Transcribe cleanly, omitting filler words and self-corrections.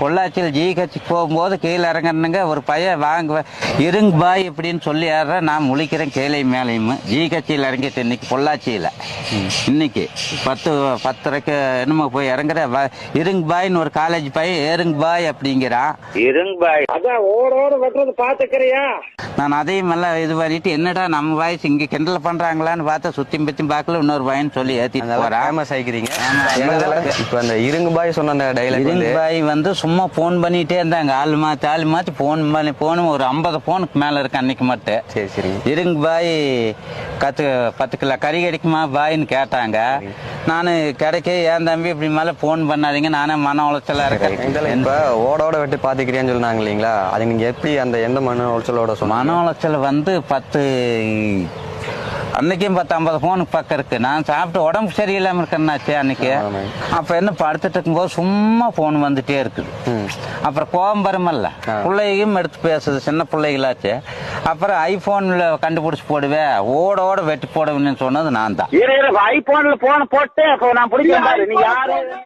பொள்ளாச்சியில் ஜிஹெச் போகும்போது கீழே இறங்கணுங்க ஒரு பையன் வாங்க இருங்க பாய் இப்படின்னு சொல்லி ஏற நான் முழிக்கிறேன் கீழே மேலேயும் ஜிஹெச்சியில் இறங்கிட்டு இன்னைக்கு பொள்ளாச்சியில் இன்னைக்கு 10:30 என்னமோ போய் இறங்குற இருங்க பாய்னு ஒரு காலேஜ் பையன் ஏறுங்க பாய் அப்படிங்கிறான். இருங்க பாய் அதான் ஓட வெட்டுறது பாத்துக்கிறியா? நான் அதையும் எல்லாம் இது பண்ணிட்டு என்னடா நம்ம வாய்ஸ் இங்க கிண்டல் பண்றாங்களான்னு பார்த்தா சுத்தி பத்தி பார்க்கல இன்னொரு வாயின்னு சொல்லி ஏத்திட்டு போறேன். இப்ப அந்த இருங்க பாய் சொன்ன அந்த டைலாக் இருங்க பாய் வந்து சும்மா போன் பண்ணிட்டே இருந்தாங்க ஆள் மாத்தி போன் ஒரு 50 போனுக்கு மேல இருக்கு அன்னைக்கு மட்டும். சரி சரி. இருங்க பாய் 10 கிலோ கறி கிடைக்குமா பாய்ன்னு கேட்டாங்க. நானு கிடைக்க ஏன் தம்பி இப்படி மேல போன் பண்ணாதீங்க நானே மன உளைச்சலா இருக்கேன். இப்ப ஓட வெட்டி பாத்துக்கிறியான்னு சொன்னாங்க இல்லீங்களா, அது நீங்க எப்படி அந்த எந்த மன உளைச்சலோட சொன்ன? மன உளைச்சல் வந்து 10 அன்னைக்கும் 50 போனுக்கு பக்கம் இருக்கு. நான் சாப்பிட்டு உடம்பு சரியில்லாம இருக்கேன்னாச்சு அன்னைக்கு. அப்ப என்ன படுத்துட்டு இருக்கும்போது சும்மா போன் வந்துட்டே இருக்குது. அப்புறம் கோபம் வருமல்ல, பிள்ளையும் எடுத்து பேசுது சின்ன பிள்ளைகளாச்சு. அப்புறம் ஐபோன்ல கண்டுபிடிச்சு போடுவேன் ஓட வெட்டி போடுவேன்னு சொன்னது நான் தான். ஐபோன்ல போன போட்டு நான் பிடிக்க